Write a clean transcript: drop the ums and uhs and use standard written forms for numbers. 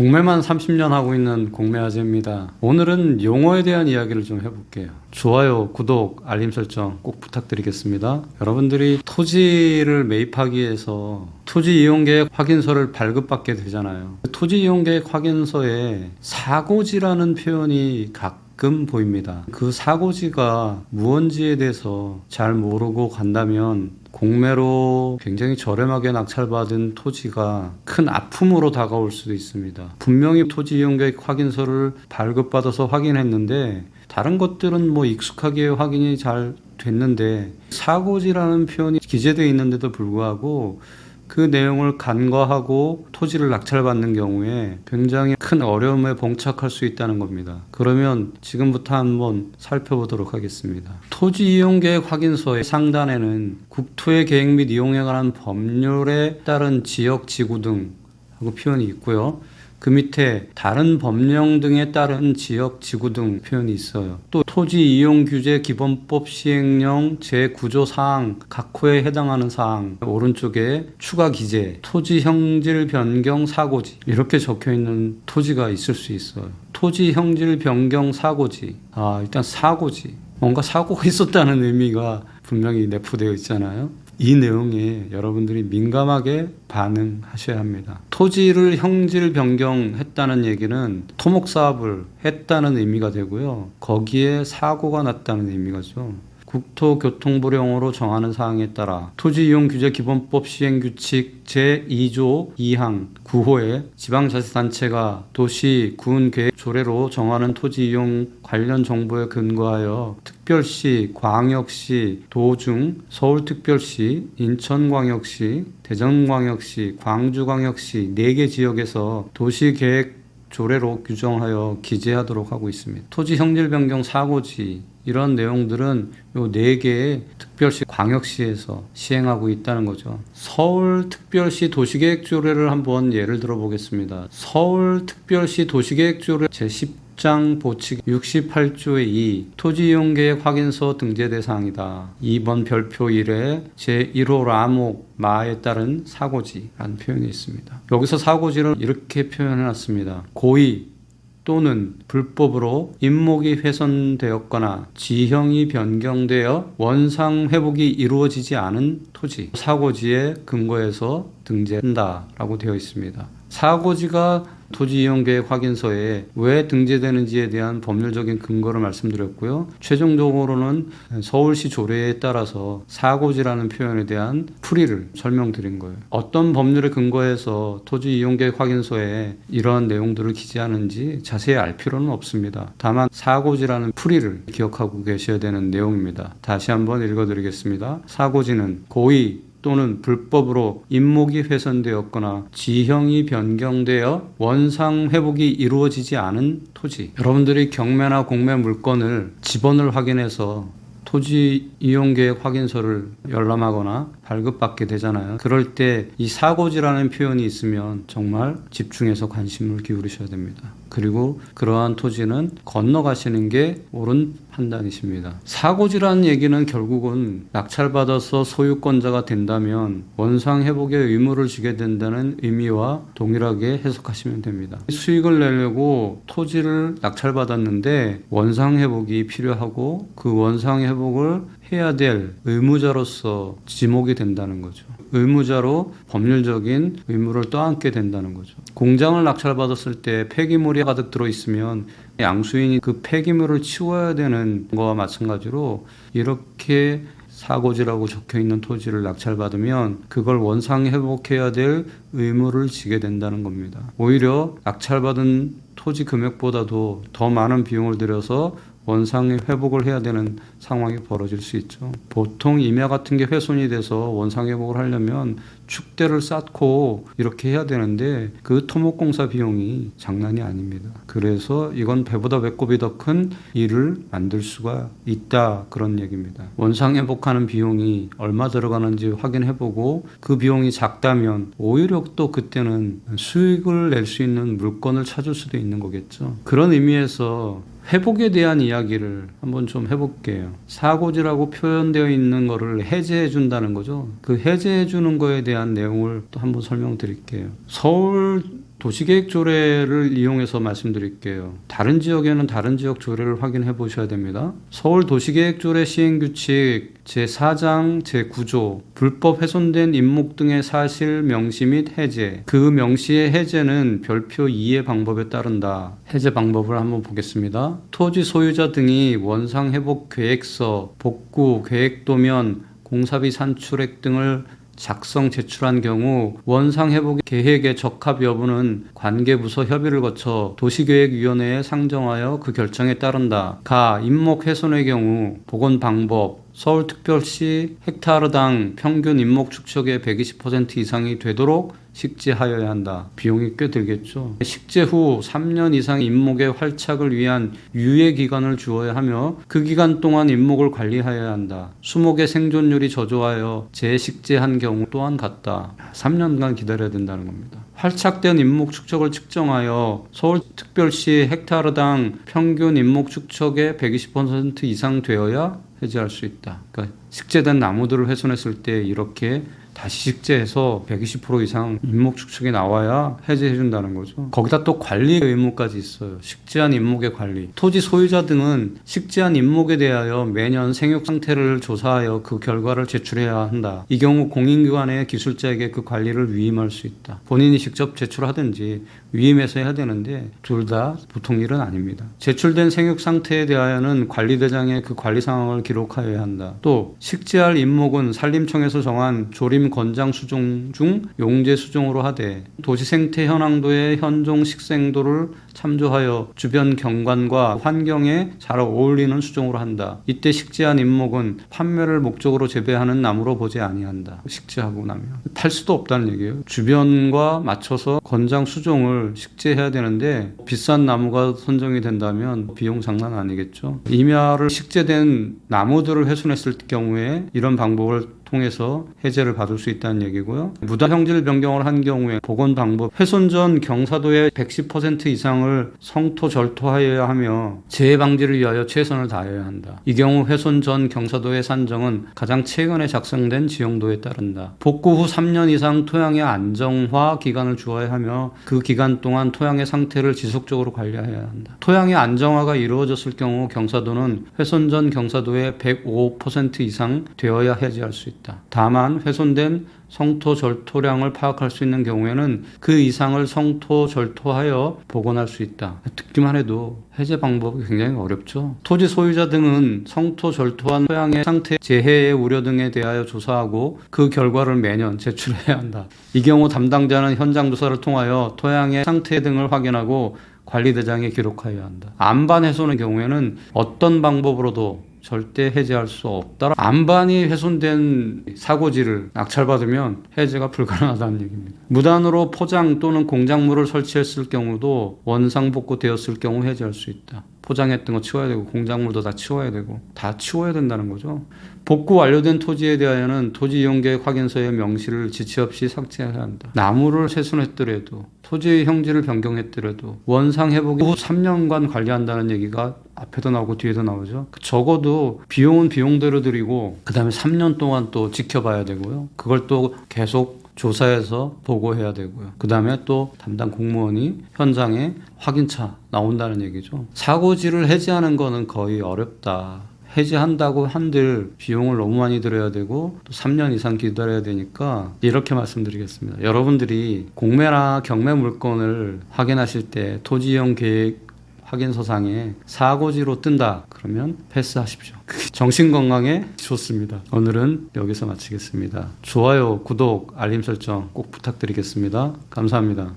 공매만 30년 하고 있는 공매아재입니다. 오늘은 용어에 대한 이야기를 좀 해볼게요. 좋아요, 구독, 알림 설정 꼭 부탁드리겠습니다. 여러분들이 토지를 매입하기 위해서 토지 이용계획 확인서를 발급받게 되잖아요. 토지 이용계획 확인서에 사고지라는 표현이 가끔 보입니다. 그 사고지가 무언지에 대해서 잘 모르고 간다면 공매로 굉장히 저렴하게 낙찰받은 토지가 큰 아픔으로 다가올 수도 있습니다. 분명히 토지 이용계획 확인서를 발급받아서 확인했는데 다른 것들은 뭐 익숙하게 확인이 잘 됐는데 사고지라는 표현이 기재되어 있는데도 불구하고 그 내용을 간과하고 토지를 낙찰받는 경우에 굉장히 큰 어려움에 봉착할 수 있다는 겁니다. 그러면 지금부터 한번 살펴보도록 하겠습니다. 토지 이용계획 확인서의 상단에는 국토의 계획 및 이용에 관한 법률에 따른 지역 지구 등하고 표현이 있고요. 그 밑에 다른 법령 등에 따른 지역 지구 등 표현이 있어요. 또 토지 이용 규제 기본법 시행령 제9조 사항 각 호에 해당하는 사항 오른쪽에 추가 기재 토지 형질 변경 사고지 이렇게 적혀 있는 토지가 있을 수 있어요. 토지 형질 변경 사고지. 일단 사고지. 뭔가 사고가 있었다는 의미가 분명히 내포되어 있잖아요. 이 내용에 여러분들이 민감하게 반응하셔야 합니다. 토지를 형질 변경했다는 얘기는 토목사업을 했다는 의미가 되고요. 거기에 사고가 났다는 의미가죠. 국토교통부령으로 정하는 사항에 따라 토지이용규제기본법 시행규칙 제2조 2항 9호에 지방자치단체가 도시, 군 계획 조례로 정하는 토지이용 관련 정보에 근거하여 특별시, 광역시, 도중, 서울특별시, 인천광역시, 대전광역시, 광주광역시 4개 지역에서 도시계획 조례로 규정하여 기재하도록 하고 있습니다. 토지 형질 변경 사고지 이런 내용들은 요 4개의 특별시, 광역시에서 시행하고 있다는 거죠. 서울특별시 도시계획조례를 한번 예를 들어 보겠습니다. 서울특별시 도시계획조례 제10장 보칙 68조의 2 토지이용계획 확인서 등재 대상이다. 2번 별표 1에 제1호 라목 마에 따른 사고지라는 표현이 있습니다. 여기서 사고지를 이렇게 표현해놨습니다. 고의 또는 불법으로 임목이 훼손되었거나 지형이 변경되어 원상 회복이 이루어지지 않은 토지, 사고지에 근거해서 등재한다라고 되어 있습니다. 사고지가 토지이용계획 확인서에 왜 등재되는지에 대한 법률적인 근거를 말씀드렸고요. 최종적으로는 서울시 조례에 따라서 사고지라는 표현에 대한 풀이를 설명드린 거예요. 어떤 법률에 근거해서 토지이용계획 확인서에 이러한 내용들을 기재하는지 자세히 알 필요는 없습니다. 다만 사고지라는 풀이를 기억하고 계셔야 되는 내용입니다. 다시 한번 읽어드리겠습니다. 사고지는 고의 또는 불법으로 임목이 훼손되었거나 지형이 변경되어 원상 회복이 이루어지지 않은 토지. 여러분들이 경매나 공매 물건을 지번을 확인해서 토지 이용계획 확인서를 열람하거나 발급받게 되잖아요. 그럴 때 이 사고지라는 표현이 있으면 정말 집중해서 관심을 기울이셔야 됩니다. 그리고 그러한 토지는 건너가시는 게 옳은 판단이십니다. 사고지라는 얘기는 결국은 낙찰받아서 소유권자가 된다면 원상회복의 의무를 지게 된다는 의미와 동일하게 해석하시면 됩니다. 수익을 내려고 토지를 낙찰받았는데 원상회복이 필요하고 그 원상회복을 해야 될 의무자로서 지목이 된다는 거죠. 의무자로 법률적인 의무를 떠안게 된다는 거죠. 공장을 낙찰받았을 때 폐기물이 가득 들어있으면 양수인이 그 폐기물을 치워야 되는 거와 마찬가지로 이렇게 사고지라고 적혀있는 토지를 낙찰받으면 그걸 원상 회복해야 될 의무를 지게 된다는 겁니다. 오히려 낙찰받은 토지 금액보다도 더 많은 비용을 들여서 원상 회복을 해야 되는 상황이 벌어질 수 있죠. 보통 임야 같은 게 훼손이 돼서 원상 회복을 하려면 축대를 쌓고 이렇게 해야 되는데 그 토목공사 비용이 장난이 아닙니다. 그래서 이건 배보다 배꼽이 더 큰 일을 만들 수가 있다 그런 얘기입니다. 원상 회복하는 비용이 얼마 들어가는지 확인해보고 그 비용이 작다면 오히려 또 그때는 수익을 낼 수 있는 물건을 찾을 수도 있는 거겠죠. 그런 의미에서 회복에 대한 이야기를 한번 좀 해볼게요. 사고지라고 표현되어 있는 거를 해제해 준다는 거죠. 그 해제해 주는 거에 대한 내용을 또 한번 설명드릴게요. 서울 도시계획 조례를 이용해서 말씀드릴게요. 다른 지역에는 다른 지역 조례를 확인해 보셔야 됩니다. 서울 도시계획 조례 시행규칙 제4장 제9조 불법 훼손된 임목 등의 사실 명시 및 해제. 그 명시의 해제는 별표 2의 방법에 따른다. 해제 방법을 한번 보겠습니다. 토지 소유자 등이 원상 회복 계획서, 복구, 계획도면, 공사비 산출액 등을 작성 제출한 경우 원상 회복 계획의 적합 여부는 관계부서 협의를 거쳐 도시계획위원회에 상정하여 그 결정에 따른다. 가 임목 훼손의 경우 복원 방법 서울특별시 헥타르당 평균 임목 축척의 120% 이상이 되도록 식재하여야 한다. 비용이 꽤 들겠죠. 식재 후 3년 이상 임목의 활착을 위한 유예 기간을 주어야 하며 그 기간 동안 임목을 관리하여야 한다. 수목의 생존율이 저조하여 재식재한 경우 또한 같다. 3년간 기다려야 된다는 겁니다. 활착된 임목 축척을 측정하여 서울특별시 헥타르당 평균 임목 축척의 120% 이상 되어야 해제할 수 있다. 그러니까 식재된 나무들을 훼손했을 때 이렇게 다시 식재해서 120% 이상 임목 축척이 나와야 해제해 준다는 거죠. 거기다 또 관리 의무까지 있어요. 식재한 임목의 관리. 토지 소유자 등은 식재한 임목에 대하여 매년 생육 상태를 조사하여 그 결과를 제출해야 한다. 이 경우 공인기관의 기술자에게 그 관리를 위임할 수 있다. 본인이 직접 제출하든지 위임해서 해야 되는데 둘 다 보통 일은 아닙니다. 제출된 생육 상태에 대하여는 관리대장에 그 관리 상황을 기록하여야 한다. 또 식재할 임목은 산림청에서 정한 조림 권장 수종 중 용재 수종으로 하되 도시 생태 현황도의 현종 식생도를 참조하여 주변 경관과 환경에 잘 어울리는 수종으로 한다. 이때 식재한 임목은 판매를 목적으로 재배하는 나무로 보지 아니한다. 식재하고 나면 팔 수도 없다는 얘기예요. 주변과 맞춰서 권장 수종을 식재해야 되는데 비싼 나무가 선정이 된다면 비용 장난 아니겠죠. 임야를 식재된 나무들을 훼손했을 경우에 이런 방법을 통해서 해제를 받을 수 있다는 얘기고요. 무단 형질 변경을 한 경우에 복원 방법 훼손 전 경사도의 110% 이상을 성토 절토하여야 하며 재해 방지를 위하여 최선을 다해야 한다. 이 경우 훼손 전 경사도의 산정은 가장 최근에 작성된 지형도에 따른다. 복구 후 3년 이상 토양의 안정화 기간을 주어야 하며 그 기간 동안 토양의 상태를 지속적으로 관리해야 한다. 토양의 안정화가 이루어졌을 경우 경사도는 훼손 전 경사도의 105% 이상 되어야 해제할 수 있다. 다만 훼손된 성토 절토량을 파악할 수 있는 경우에는 그 이상을 성토 절토하여 복원할 수 있다. 듣기만 해도 해제 방법이 굉장히 어렵죠. 토지 소유자 등은 성토 절토한 토양의 상태, 재해의 우려 등에 대하여 조사하고 그 결과를 매년 제출해야 한다. 이 경우 담당자는 현장 조사를 통하여 토양의 상태 등을 확인하고 관리대장에 기록하여야 한다. 안반 훼손의 경우에는 어떤 방법으로도 절대 해제할 수 없다. 안반이 훼손된 사고지를 낙찰받으면 해제가 불가능하다는 얘기입니다. 무단으로 포장 또는 공작물을 설치했을 경우도 원상복구되었을 경우 해제할 수 있다. 포장했던 거 치워야 되고 공작물도 다 치워야 되고 다 치워야 된다는 거죠. 복구 완료된 토지에 대하여는 토지이용계획 확인서의 명시를 지체 없이 삭제해야 한다. 나무를 훼손했더라도 토지의 형질을 변경했더라도 원상 회복 후 3년간 관리한다는 얘기가 앞에도 나오고 뒤에도 나오죠. 적어도 비용은 비용대로 드리고 그 다음에 3년 동안 또 지켜봐야 되고요. 그걸 또 계속 조사해서 보고해야 되고요. 그 다음에 또 담당 공무원이 현장에 확인차 나온다는 얘기죠. 사고지를 해제하는 거는 거의 어렵다. 해제한다고 한들 비용을 너무 많이 들여야 되고 또 3년 이상 기다려야 되니까 이렇게 말씀드리겠습니다. 여러분들이 공매나 경매 물건을 확인하실 때 토지이용 계획 확인서상에 사고지로 뜬다 그러면 패스하십시오. 정신건강에 좋습니다. 오늘은 여기서 마치겠습니다. 좋아요, 구독, 알림 설정 꼭 부탁드리겠습니다. 감사합니다.